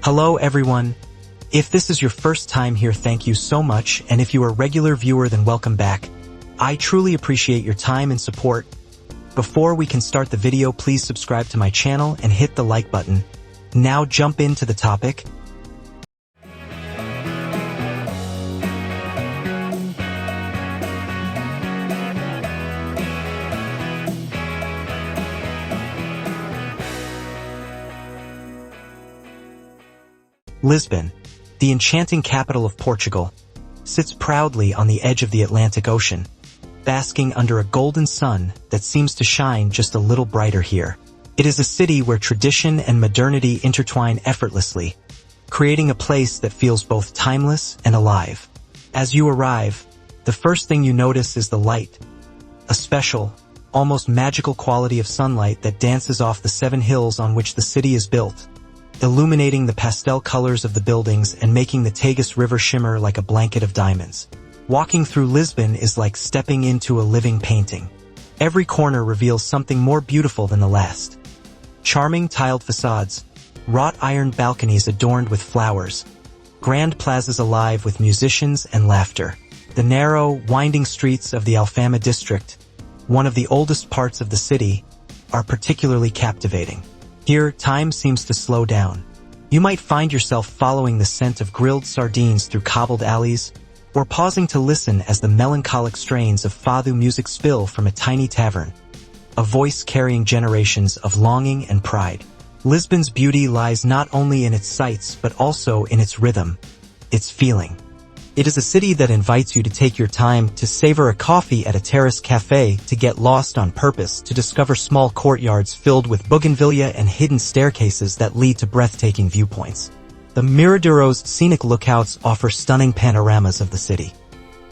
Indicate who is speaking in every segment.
Speaker 1: Hello everyone. If this is your first time here, thank you so much, and if you are a regular viewer, then welcome back. I truly appreciate your time and support. Before we can start the video, please subscribe to my channel and hit the like button. Now jump into the topic. Lisbon, the enchanting capital of Portugal, sits proudly on the edge of the Atlantic Ocean, basking under a golden sun that seems to shine just a little brighter here. It is a city where tradition and modernity intertwine effortlessly, creating a place that feels both timeless and alive. As you arrive, the first thing you notice is the light, a special, almost magical quality of sunlight that dances off the 7 hills on which the city is built, illuminating the pastel colors of the buildings and making the Tagus River shimmer like a blanket of diamonds. Walking through Lisbon is like stepping into a living painting. Every corner reveals something more beautiful than the last. Charming tiled facades, wrought iron balconies adorned with flowers, grand plazas alive with musicians and laughter. The narrow, winding streets of the Alfama district, one of the oldest parts of the city, are particularly captivating. Here, time seems to slow down. You might find yourself following the scent of grilled sardines through cobbled alleys, or pausing to listen as the melancholic strains of Fado music spill from a tiny tavern, a voice carrying generations of longing and pride. Lisbon's beauty lies not only in its sights but also in its rhythm, its feeling. It is a city that invites you to take your time to savor a coffee at a terrace cafe, to get lost on purpose, to discover small courtyards filled with bougainvillea and hidden staircases that lead to breathtaking viewpoints. The miradouros scenic lookouts offer stunning panoramas of the city.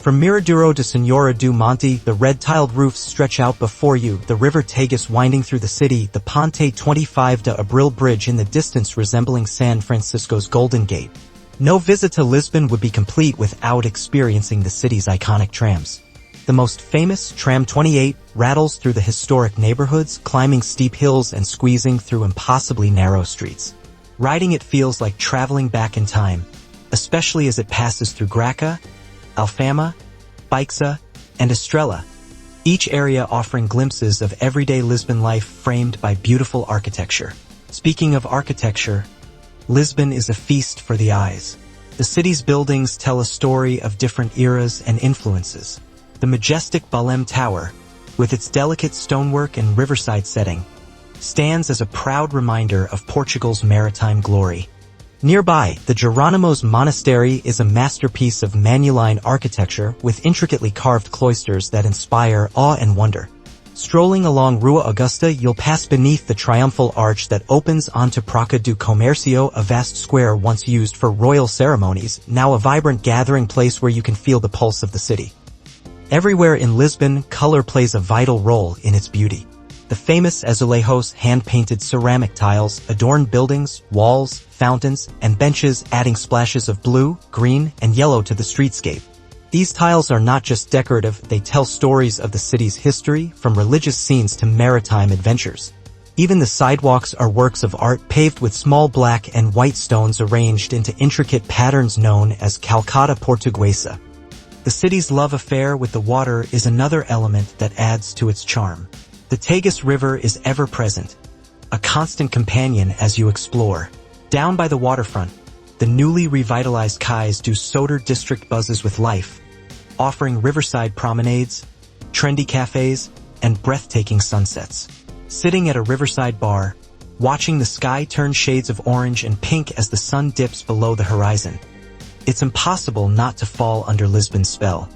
Speaker 1: From Miradouro de Senhora do Monte, the red-tiled roofs stretch out before you, the river Tagus winding through the city, the Ponte 25 de Abril bridge in the distance resembling San Francisco's Golden Gate. No visit to Lisbon would be complete without experiencing the city's iconic trams. The most famous, Tram 28, rattles through the historic neighborhoods, climbing steep hills and squeezing through impossibly narrow streets. Riding it feels like traveling back in time, especially as it passes through Graça, Alfama, Baixa, and Estrela, each area offering glimpses of everyday Lisbon life framed by beautiful architecture. Speaking of architecture, Lisbon is a feast for the eyes. The city's buildings tell a story of different eras and influences. The majestic Belém Tower, with its delicate stonework and riverside setting, stands as a proud reminder of Portugal's maritime glory. Nearby, the Jerónimos Monastery is a masterpiece of Manueline architecture with intricately carved cloisters that inspire awe and wonder. Strolling along Rua Augusta, you'll pass beneath the triumphal arch that opens onto Praça do Comércio, a vast square once used for royal ceremonies, now a vibrant gathering place where you can feel the pulse of the city. Everywhere in Lisbon, color plays a vital role in its beauty. The famous azulejos, hand-painted ceramic tiles, adorn buildings, walls, fountains, and benches, adding splashes of blue, green, and yellow to the streetscape. These tiles are not just decorative, they tell stories of the city's history, from religious scenes to maritime adventures. Even the sidewalks are works of art, paved with small black and white stones arranged into intricate patterns known as calcada portuguesa. The city's love affair with the water is another element that adds to its charm. The Tagus River is ever present, a constant companion as you explore. Down by the waterfront, the newly revitalized Cais do Soter district buzzes with life, offering riverside promenades, trendy cafes, and breathtaking sunsets. Sitting at a riverside bar, watching the sky turn shades of orange and pink as the sun dips below the horizon, it's impossible not to fall under Lisbon's spell.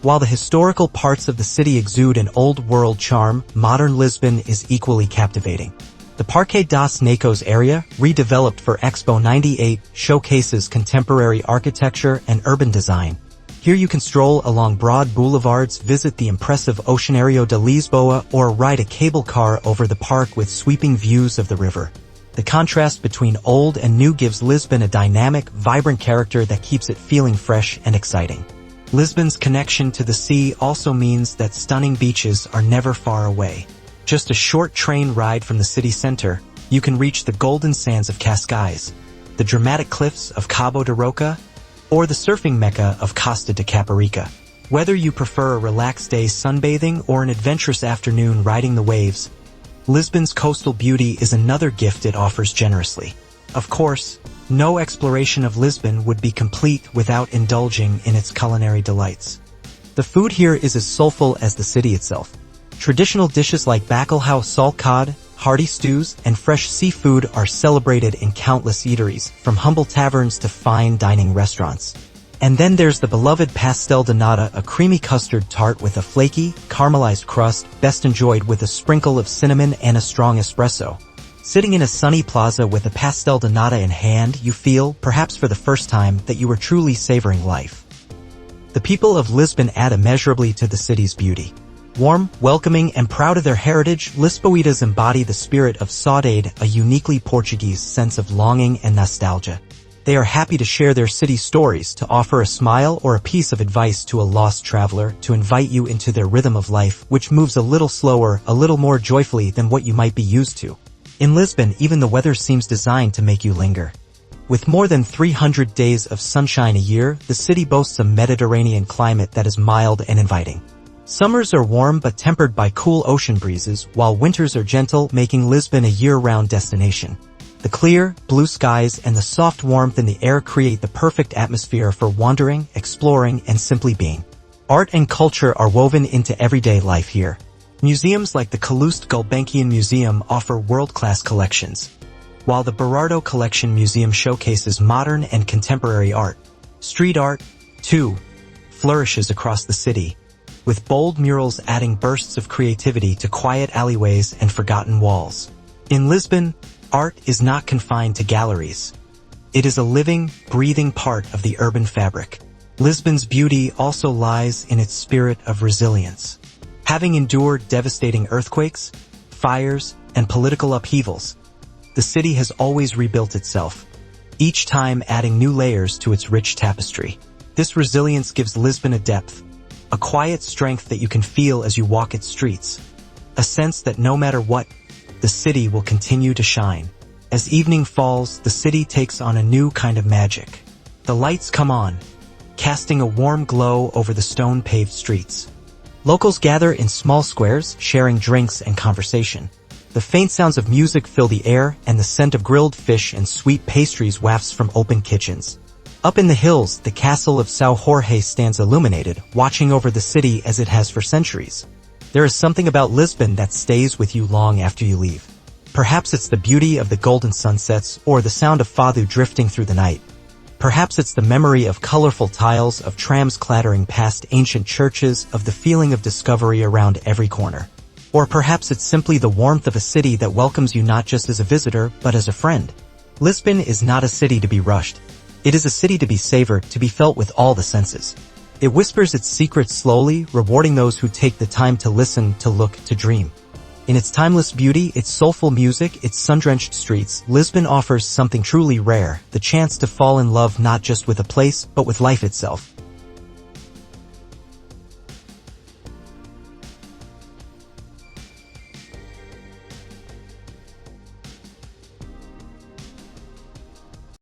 Speaker 1: While the historical parts of the city exude an old-world charm, modern Lisbon is equally captivating. The Parque das Nações area, redeveloped for Expo 98, showcases contemporary architecture and urban design. Here you can stroll along broad boulevards, visit the impressive Oceanário de Lisboa, or ride a cable car over the park with sweeping views of the river. The contrast between old and new gives Lisbon a dynamic, vibrant character that keeps it feeling fresh and exciting. Lisbon's connection to the sea also means that stunning beaches are never far away. Just a short train ride from the city center, you can reach the golden sands of Cascais. the dramatic cliffs of Cabo de Roca, or the surfing mecca of Costa de Caparica. Whether you prefer a relaxed day sunbathing or an adventurous afternoon riding the waves, Lisbon's coastal beauty is another gift it offers generously. Of course, no exploration of Lisbon would be complete without indulging in its culinary delights. The food here is as soulful as the city itself. Traditional dishes like bacalhau salt cod, hearty stews, and fresh seafood are celebrated in countless eateries, from humble taverns to fine dining restaurants. And then there's the beloved pastel de nata, a creamy custard tart with a flaky, caramelized crust, best enjoyed with a sprinkle of cinnamon and a strong espresso. Sitting in a sunny plaza with a pastel de nata in hand, you feel, perhaps for the first time, that you are truly savoring life. The people of Lisbon add immeasurably to the city's beauty. Warm, welcoming, and proud of their heritage, Lisboetas embody the spirit of saudade, a uniquely Portuguese sense of longing and nostalgia. They are happy to share their city stories, to offer a smile or a piece of advice to a lost traveler, to invite you into their rhythm of life, which moves a little slower, a little more joyfully than what you might be used to. In Lisbon, even the weather seems designed to make you linger. With more than 300 days of sunshine a year, the city boasts a Mediterranean climate that is mild and inviting. Summers are warm but tempered by cool ocean breezes, while winters are gentle, making Lisbon a year-round destination. The clear, blue skies and the soft warmth in the air create the perfect atmosphere for wandering, exploring, and simply being. Art and culture are woven into everyday life here. Museums like the Calouste Gulbenkian Museum offer world-class collections, while the Berardo Collection Museum showcases modern and contemporary art. Street art, too, flourishes across the city, with bold murals adding bursts of creativity to quiet alleyways and forgotten walls. In Lisbon, art is not confined to galleries. It is a living, breathing part of the urban fabric. Lisbon's beauty also lies in its spirit of resilience. Having endured devastating earthquakes, fires, and political upheavals, the city has always rebuilt itself, each time adding new layers to its rich tapestry. This resilience gives Lisbon a depth, a quiet strength that you can feel as you walk its streets, a sense that no matter what, the city will continue to shine. As evening falls, the city takes on a new kind of magic. The lights come on, casting a warm glow over the stone-paved streets. Locals gather in small squares, sharing drinks and conversation. The faint sounds of music fill the air, and the scent of grilled fish and sweet pastries wafts from open kitchens. Up in the hills, the castle of São Jorge stands illuminated, watching over the city as it has for centuries. There is something about Lisbon that stays with you long after you leave. Perhaps it's the beauty of the golden sunsets or the sound of Fado drifting through the night. Perhaps it's the memory of colorful tiles, of trams clattering past ancient churches, of the feeling of discovery around every corner. Or perhaps it's simply the warmth of a city that welcomes you not just as a visitor, but as a friend. Lisbon is not a city to be rushed. It is a city to be savored, to be felt with all the senses. It whispers its secrets slowly, rewarding those who take the time to listen, to look, to dream. In its timeless beauty, its soulful music, its sun-drenched streets, Lisbon offers something truly rare, the chance to fall in love not just with a place, but with life itself.